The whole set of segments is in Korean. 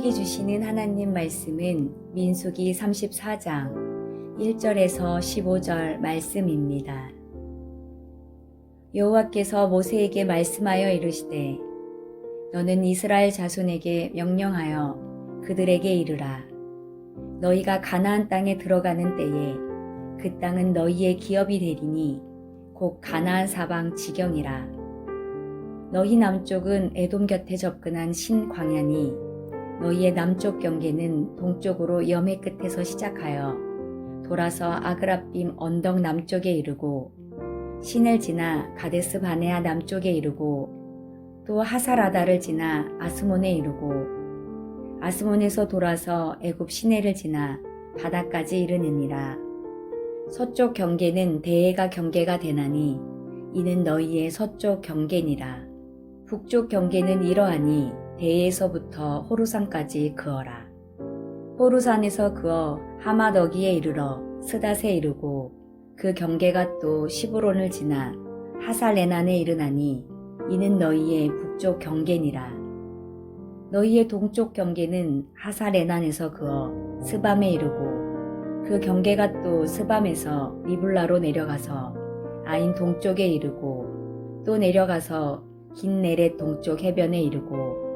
우리에게 주시는 하나님 말씀은 민수기 34장 1절에서 15절 말씀입니다. 여호와께서 모세에게 말씀하여 이르시되 너는 이스라엘 자손에게 명령하여 그들에게 이르라. 너희가 가나안 땅에 들어가는 때에 그 땅은 너희의 기업이 되리니 곧 가나안 사방 지경이라. 너희 남쪽은 에돔 곁에 접근한 신광야니 너희의 남쪽 경계는 동쪽으로 여매 끝에서 시작하여 돌아서 아그라빔 언덕 남쪽에 이르고 신을 지나 가데스 바네아 남쪽에 이르고 또 하사라다를 지나 아스몬에 이르고 아스몬에서 돌아서 애굽 시내를 지나 바다까지 이르느니라. 서쪽 경계는 대해가 경계가 되나니 이는 너희의 서쪽 경계니라. 북쪽 경계는 이러하니 대해에서부터 호루산까지 그어라. 호루산에서 그어 하마더기에 이르러 스닷에 이르고 그 경계가 또 시브론을 지나 하살레난에 이르나니 이는 너희의 북쪽 경계니라. 너희의 동쪽 경계는 하살레난에서 그어 스밤에 이르고 그 경계가 또 스밤에서 리블라로 내려가서 아인 동쪽에 이르고 또 내려가서 긴네렛 동쪽 해변에 이르고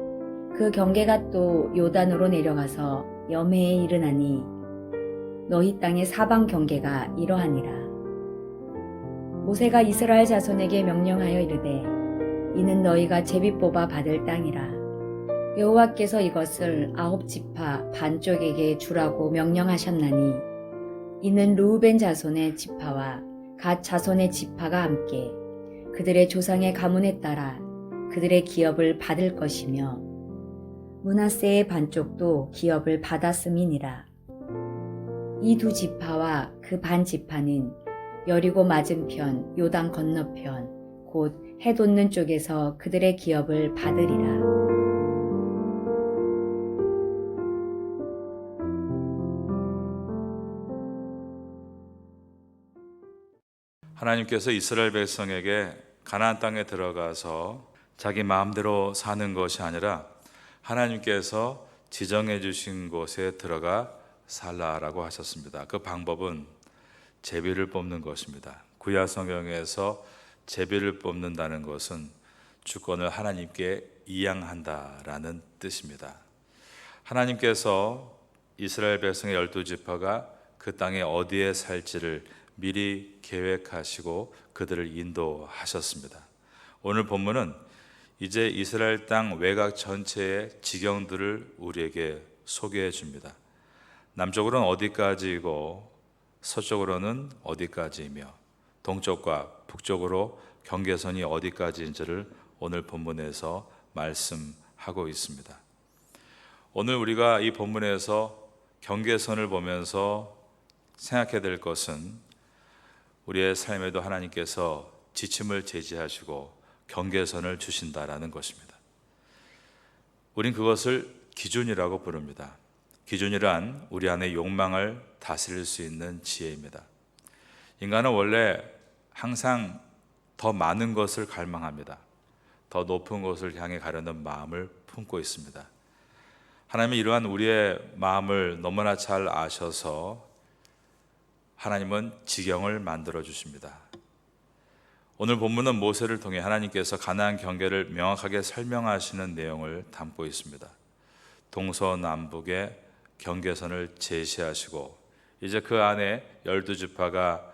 그 경계가 또 요단으로 내려가서 여매에 이르나니 너희 땅의 사방 경계가 이러하니라. 모세가 이스라엘 자손에게 명령하여 이르되 이는 너희가 제비 뽑아 받을 땅이라. 여호와께서 이것을 9지파 반쪽에게 주라고 명령하셨나니 이는 르우벤 자손의 지파와 갓 자손의 지파가 함께 그들의 조상의 가문에 따라 그들의 기업을 받을 것이며 므낫세의 반쪽도 기업을 받았음이니라. 이 두 지파와 그 반 지파는 여리고 맞은편 요단 건너편 곧 해 돋는 쪽에서 그들의 기업을 받으리라. 하나님께서 이스라엘 백성에게 가나안 땅에 들어가서 자기 마음대로 사는 것이 아니라 하나님께서 지정해 주신 곳에 들어가 살라라고 하셨습니다. 그 방법은 제비를 뽑는 것입니다. 구약 성경에서 제비를 뽑는다는 것은 주권을 하나님께 이양한다라는 뜻입니다. 하나님께서 이스라엘 백성의 12지파가 그 땅에 어디에 살지를 미리 계획하시고 그들을 인도하셨습니다. 오늘 본문은 이제 이스라엘 땅 외곽 전체의 지경들을 우리에게 소개해 줍니다. 남쪽으로는 어디까지이고 서쪽으로는 어디까지이며 동쪽과 북쪽으로 경계선이 어디까지인지를 오늘 본문에서 말씀하고 있습니다. 오늘 우리가 이 본문에서 경계선을 보면서 생각해야 될 것은 우리의 삶에도 하나님께서 지침을 제시하시고 경계선을 주신다라는 것입니다. 우린 그것을 기준이라고 부릅니다. 기준이란 우리 안의 욕망을 다스릴 수 있는 지혜입니다. 인간은 원래 항상 더 많은 것을 갈망합니다. 더 높은 곳을 향해 가려는 마음을 품고 있습니다. 하나님은 이러한 우리의 마음을 너무나 잘 아셔서 하나님은 지경을 만들어 주십니다. 오늘 본문은 모세를 통해 하나님께서 가나안 경계를 명확하게 설명하시는 내용을 담고 있습니다. 동서남북의 경계선을 제시하시고 이제 그 안에 12지파가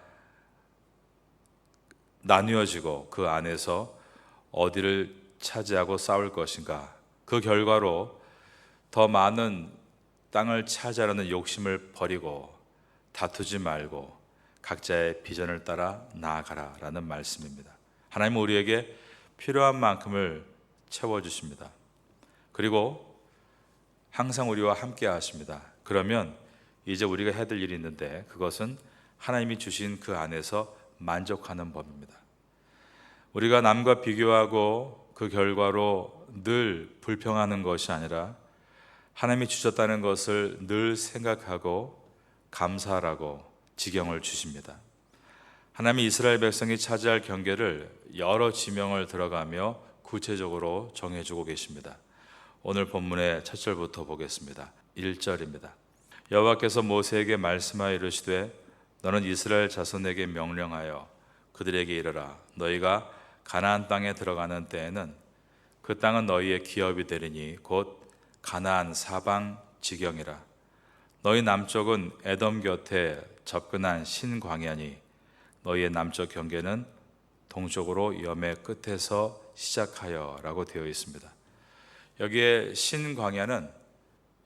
나뉘어지고 그 안에서 어디를 차지하고 싸울 것인가, 그 결과로 더 많은 땅을 차지하려는 욕심을 버리고 다투지 말고 각자의 비전을 따라 나아가라라는 말씀입니다. 하나님은 우리에게 필요한 만큼을 채워주십니다. 그리고 항상 우리와 함께 하십니다. 그러면 이제 우리가 해야 될 일이 있는데 그것은 하나님이 주신 그 안에서 만족하는 법입니다. 우리가 남과 비교하고 그 결과로 늘 불평하는 것이 아니라 하나님이 주셨다는 것을 늘 생각하고 감사하라고 지경을 주십니다. 하나님이 이스라엘 백성이 차지할 경계를 여러 지명을 들어가며 구체적으로 정해주고 계십니다. 오늘 본문의 첫 절부터 보겠습니다. 1절입니다. 여호와께서 모세에게 말씀하여 이르시되 너는 이스라엘 자손에게 명령하여 그들에게 이르라. 너희가 가나안 땅에 들어가는 때에는 그 땅은 너희의 기업이 되리니 곧 가나안 사방 지경이라. 너희 남쪽은 에돔 곁에 접근한 신광야니 너희의 남쪽 경계는 동쪽으로 염의 끝에서 시작하여 라고 되어 있습니다. 여기에 신광야는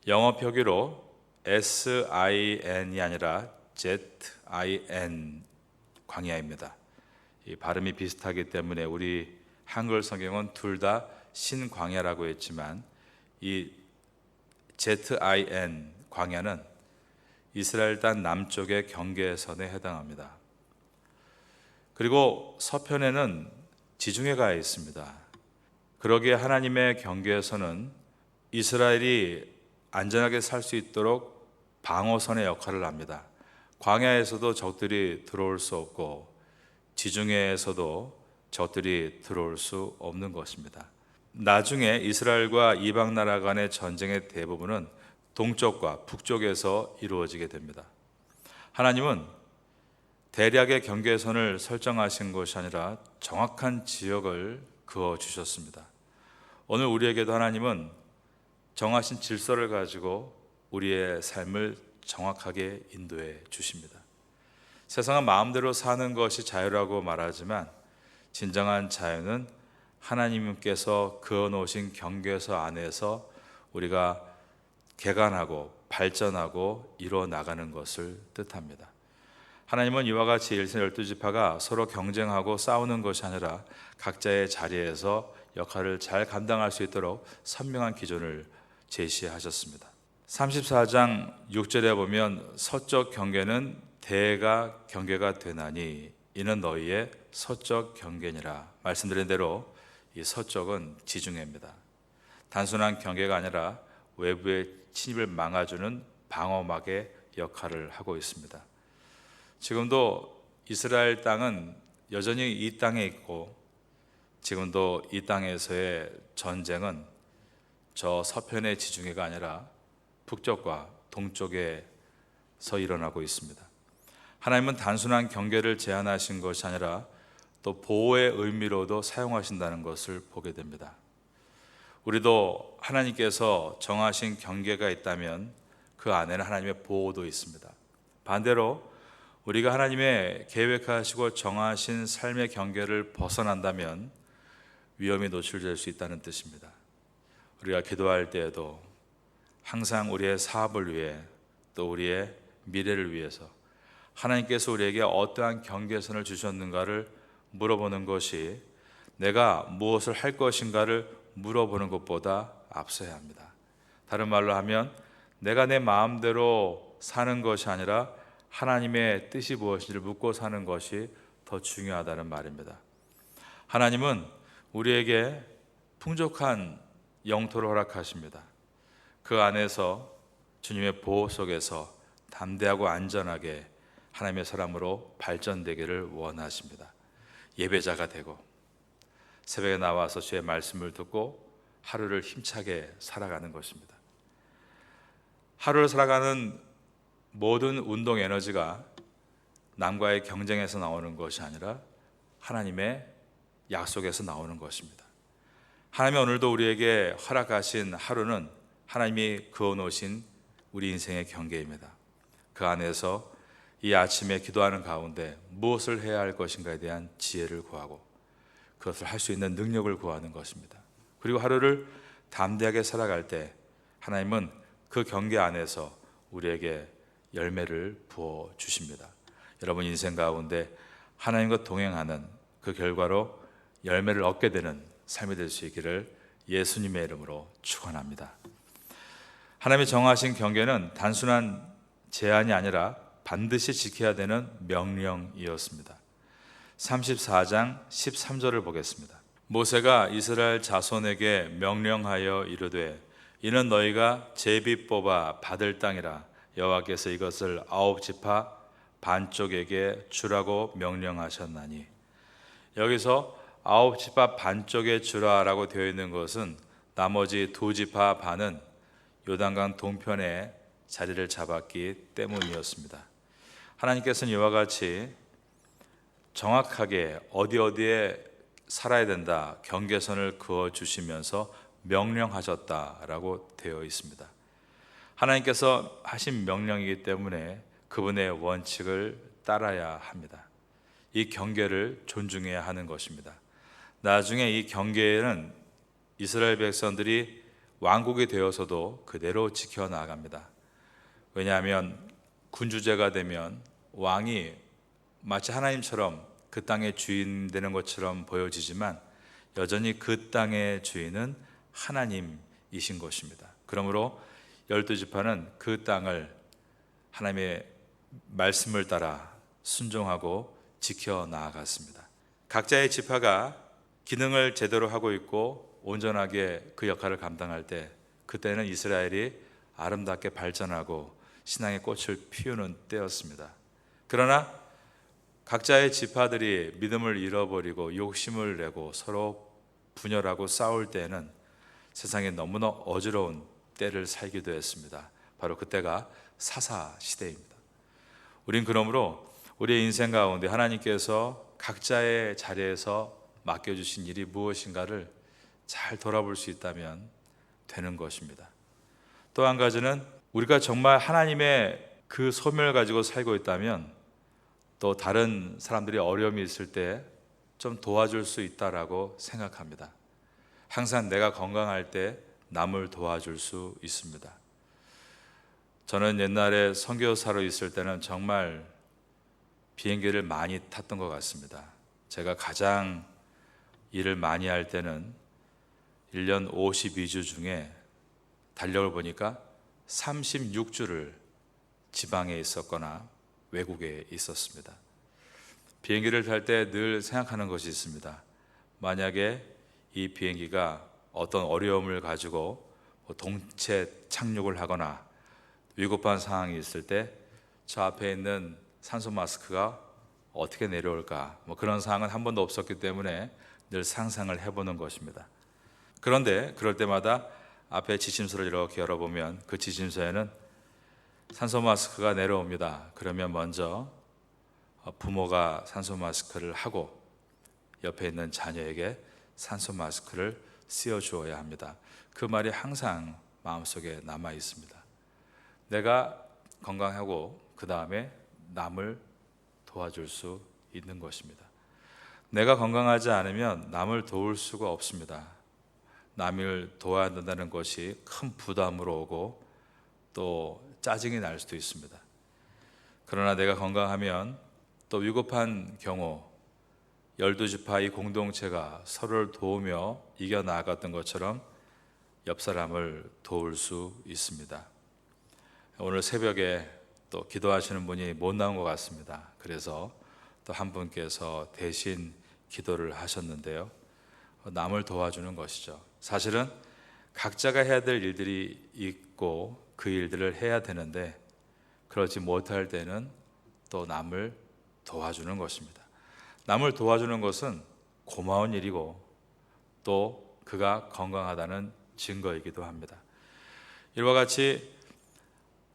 영어 표기로 SIN이 아니라 ZIN 광야입니다. 이 발음이 비슷하기 때문에 우리 한글 성경은 둘 다 신광야라고 했지만 이 ZIN 광야는 이스라엘 땅 남쪽의 경계선에 해당합니다. 그리고 서편에는 지중해가 있습니다. 그러기에 하나님의 경계에서는 이스라엘이 안전하게 살 수 있도록 방어선의 역할을 합니다. 광야에서도 적들이 들어올 수 없고 지중해에서도 적들이 들어올 수 없는 것입니다. 나중에 이스라엘과 이방 나라 간의 전쟁의 대부분은 동쪽과 북쪽에서 이루어지게 됩니다. 하나님은 대략의 경계선을 설정하신 것이 아니라 정확한 지역을 그어 주셨습니다. 오늘 우리에게도 하나님은 정하신 질서를 가지고 우리의 삶을 정확하게 인도해 주십니다. 세상은 마음대로 사는 것이 자유라고 말하지만 진정한 자유는 하나님께서 그어 놓으신 경계선 안에서 우리가 개간하고 발전하고 이루어 나가는 것을 뜻합니다. 하나님은 이와 같이 일선 12지파가 서로 경쟁하고 싸우는 것이 아니라 각자의 자리에서 역할을 잘 감당할 수 있도록 선명한 기준을 제시하셨습니다. 34장 6절에 보면 서쪽 경계는 대가 경계가 되나니 이는 너희의 서쪽 경계니라. 말씀드린 대로 이 서쪽은 지중해입니다. 단순한 경계가 아니라 외부의 침입을 막아주는 방어막의 역할을 하고 있습니다. 지금도 이스라엘 땅은 여전히 이 땅에 있고 지금도 이 땅에서의 전쟁은 저 서편의 지중해가 아니라 북쪽과 동쪽에서 일어나고 있습니다. 하나님은 단순한 경계를 제한하신 것이 아니라 또 보호의 의미로도 사용하신다는 것을 보게 됩니다. 우리도 하나님께서 정하신 경계가 있다면 그 안에는 하나님의 보호도 있습니다. 반대로 우리가 하나님의 계획하시고 정하신 삶의 경계를 벗어난다면 위험에 노출될 수 있다는 뜻입니다. 우리가 기도할 때에도 항상 우리의 사업을 위해 또 우리의 미래를 위해서 하나님께서 우리에게 어떠한 경계선을 주셨는가를 물어보는 것이 내가 무엇을 할 것인가를 물어보는 것보다 앞서야 합니다. 다른 말로 하면 내가 내 마음대로 사는 것이 아니라 하나님의 뜻이 무엇인지를 묻고 사는 것이 더 중요하다는 말입니다. 하나님은 우리에게 풍족한 영토를 허락하십니다. 그 안에서 주님의 보호 속에서 담대하고 안전하게 하나님의 사람으로 발전되기를 원하십니다. 예배자가 되고 새벽에 나와서 주의 말씀을 듣고 하루를 힘차게 살아가는 것입니다. 하루를 살아가는 모든 운동 에너지가 남과의 경쟁에서 나오는 것이 아니라 하나님의 약속에서 나오는 것입니다. 하나님이 오늘도 우리에게 허락하신 하루는 하나님이 그어놓으신 우리 인생의 경계입니다. 그 안에서 이 아침에 기도하는 가운데 무엇을 해야 할 것인가에 대한 지혜를 구하고 그것을 할 수 있는 능력을 구하는 것입니다. 그리고 하루를 담대하게 살아갈 때 하나님은 그 경계 안에서 우리에게 열매를 부어 주십니다. 여러분 인생 가운데 하나님과 동행하는 그 결과로 열매를 얻게 되는 삶이 될 수 있기를 예수님의 이름으로 축원합니다. 하나님이 정하신 경계는 단순한 제한이 아니라 반드시 지켜야 되는 명령이었습니다. 34장 13절을 보겠습니다. 모세가 이스라엘 자손에게 명령하여 이르되 이는 너희가 제비 뽑아 받을 땅이라 여호와께서 이것을 9지파 반쪽에게 주라고 명령하셨나니. 여기서 9지파 반쪽에 주라라고 되어 있는 것은 나머지 두 지파 반은 요단강 동편에 자리를 잡았기 때문이었습니다. 하나님께서는 이와 같이 정확하게 어디에 살아야 된다 경계선을 그어주시면서 명령하셨다라고 되어 있습니다. 하나님께서 하신 명령이기 때문에 그분의 원칙을 따라야 합니다. 이 경계를 존중해야 하는 것입니다. 나중에 이 경계는 이스라엘 백성들이 왕국이 되어서도 그대로 지켜나갑니다. 왜냐하면 군주제가 되면 왕이 마치 하나님처럼 그 땅의 주인 되는 것처럼 보여지지만 여전히 그 땅의 주인은 하나님이신 것입니다. 그러므로 12지파는 그 땅을 하나님의 말씀을 따라 순종하고 지켜나갔습니다. 각자의 지파가 기능을 제대로 하고 있고 온전하게 그 역할을 감당할 때 그때는 이스라엘이 아름답게 발전하고 신앙의 꽃을 피우는 때였습니다. 그러나 각자의 지파들이 믿음을 잃어버리고 욕심을 내고 서로 분열하고 싸울 때는 세상에 너무나 어지러운 때를 살기도 했습니다. 바로 그때가 사사 시대입니다. 우린 그러므로 우리의 인생 가운데 하나님께서 각자의 자리에서 맡겨주신 일이 무엇인가를 잘 돌아볼 수 있다면 되는 것입니다. 또 한 가지는 우리가 정말 하나님의 그 소명을 가지고 살고 있다면 또 다른 사람들이 어려움이 있을 때 좀 도와줄 수 있다라고 생각합니다. 항상 내가 건강할 때 남을 도와줄 수 있습니다. 저는 옛날에 선교사로 있을 때는 정말 비행기를 많이 탔던 것 같습니다. 제가 가장 일을 많이 할 때는 1년 52주 중에 달력을 보니까 36주를 지방에 있었거나 외국에 있었습니다. 비행기를 탈 때 늘 생각하는 것이 있습니다. 만약에 이 비행기가 어떤 어려움을 가지고 동체 착륙을 하거나 위급한 상황이 있을 때 저 앞에 있는 산소 마스크가 어떻게 내려올까, 그런 상황은 한 번도 없었기 때문에 늘 상상을 해보는 것입니다. 그런데 그럴 때마다 앞에 지침서를 이렇게 열어보면 그 지침서에는 산소 마스크가 내려옵니다. 그러면 먼저 부모가 산소 마스크를 하고 옆에 있는 자녀에게 산소 마스크를 씌워 주어야 합니다. 그 말이 항상 마음속에 남아 있습니다. 내가 건강하고 그 다음에 남을 도와줄 수 있는 것입니다. 내가 건강하지 않으면 남을 도울 수가 없습니다. 남을 도와야 된다는 것이 큰 부담으로 오고 또 짜증이 날 수도 있습니다. 그러나 내가 건강하면 또 위급한 경우 12지파 이 공동체가 서로를 도우며 이겨나갔던 것처럼 옆 사람을 도울 수 있습니다. 오늘 새벽에 또 기도하시는 분이 못 나온 것 같습니다. 그래서 또 한 분께서 대신 기도를 하셨는데요. 남을 도와주는 것이죠. 사실은 각자가 해야 될 일들이 있고 그 일들을 해야 되는데 그러지 못할 때는 또 남을 도와주는 것입니다. 남을 도와주는 것은 고마운 일이고 또 그가 건강하다는 증거이기도 합니다. 이와 같이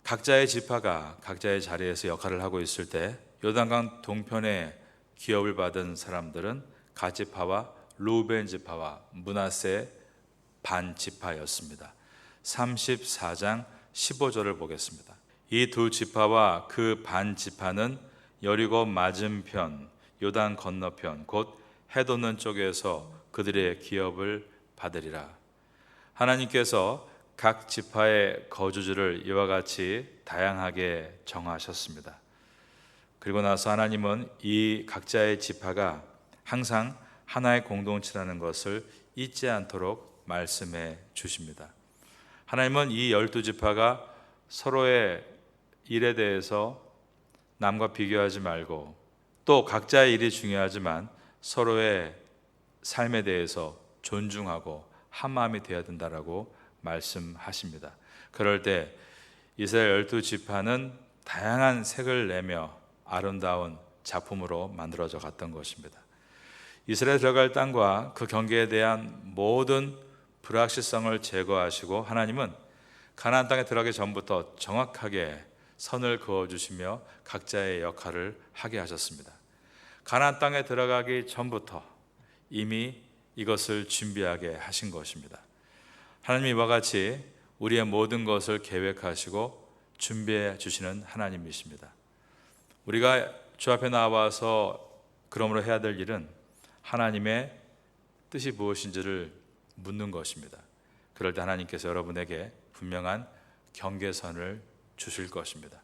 각자의 지파가 각자의 자리에서 역할을 하고 있을 때 요단강 동편에 기업을 받은 사람들은 갓 지파와 루벤 지파와 므낫세 반 지파였습니다. 34장 15절을 보겠습니다. 이 두 지파와 그 반 지파는 여리고 맞은편 요단 건너편 곧 해돋는 쪽에서 그들의 기업을 받으리라. 하나님께서 각 지파의 거주지를 이와 같이 다양하게 정하셨습니다. 그리고 나서 하나님은 이 각자의 지파가 항상 하나의 공동체라는 것을 잊지 않도록 말씀해 주십니다. 하나님은 이 12지파가 서로의 일에 대해서 남과 비교하지 말고 또 각자의 일이 중요하지만 서로의 삶에 대해서 존중하고 한 마음이 되어야 된다라고 말씀하십니다. 그럴 때 이스라엘 12지파는 다양한 색을 내며 아름다운 작품으로 만들어져 갔던 것입니다. 이스라엘 들어갈 땅과 그 경계에 대한 모든 불확실성을 제거하시고 하나님은 가나안 땅에 들어가기 전부터 정확하게 선을 그어주시며 각자의 역할을 하게 하셨습니다. 가나안 땅에 들어가기 전부터 이미 이것을 준비하게 하신 것입니다. 하나님이 이와 같이 우리의 모든 것을 계획하시고 준비해 주시는 하나님이십니다. 우리가 주 앞에 나와서 그러므로 해야 될 일은 하나님의 뜻이 무엇인지를 묻는 것입니다. 그럴 때 하나님께서 여러분에게 분명한 경계선을 주실 것입니다.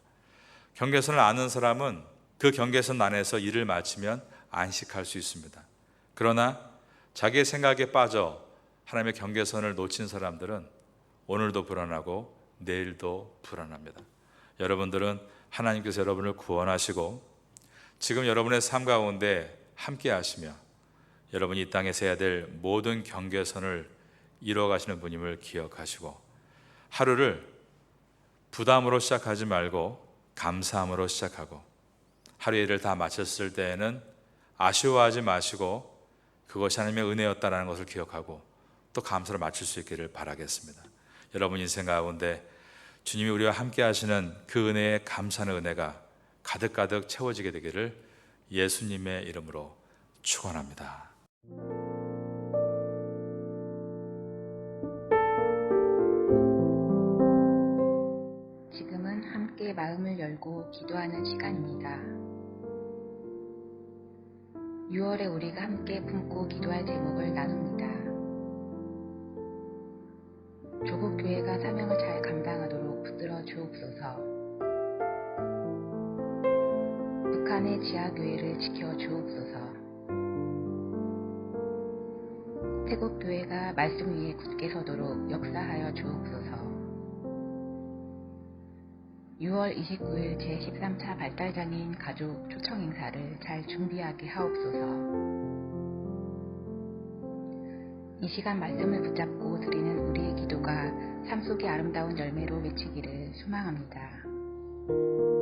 경계선을 아는 사람은 그 경계선 안에서 일을 마치면 안식할 수 있습니다. 그러나 자기의 생각에 빠져 하나님의 경계선을 놓친 사람들은 오늘도 불안하고 내일도 불안합니다. 여러분들은 하나님께서 여러분을 구원하시고 지금 여러분의 삶 가운데 함께 하시며 여러분이 이 땅에서 해야 될 모든 경계선을 이루어 가시는 분임을 기억하시고 하루를 부담으로 시작하지 말고 감사함으로 시작하고 하루의 일을 다 마쳤을 때에는 아쉬워하지 마시고 그것이 하나님의 은혜였다는 것을 기억하고 또 감사를 마칠 수 있기를 바라겠습니다. 여러분 인생 가운데 주님이 우리와 함께 하시는 그 은혜에 감사하는 은혜가 가득가득 채워지게 되기를 예수님의 이름으로 축원합니다. 지금은 함께 마음을 열고 기도하는 시간입니다. 6월에 우리가 함께 품고 기도할 제목을 나눕니다. 조국 교회가 사명을 잘 감당하도록 붙들어 주옵소서. 북한의 지하교회를 지켜 주옵소서. 태국 교회가 말씀 위에 굳게 서도록 역사하여 주옵소서. 6월 29일 제13차 발달장애인 가족 초청 행사를 잘 준비하게 하옵소서. 이 시간 말씀을 붙잡고 드리는 우리의 기도가 삶 속의 아름다운 열매로 맺히기를 소망합니다.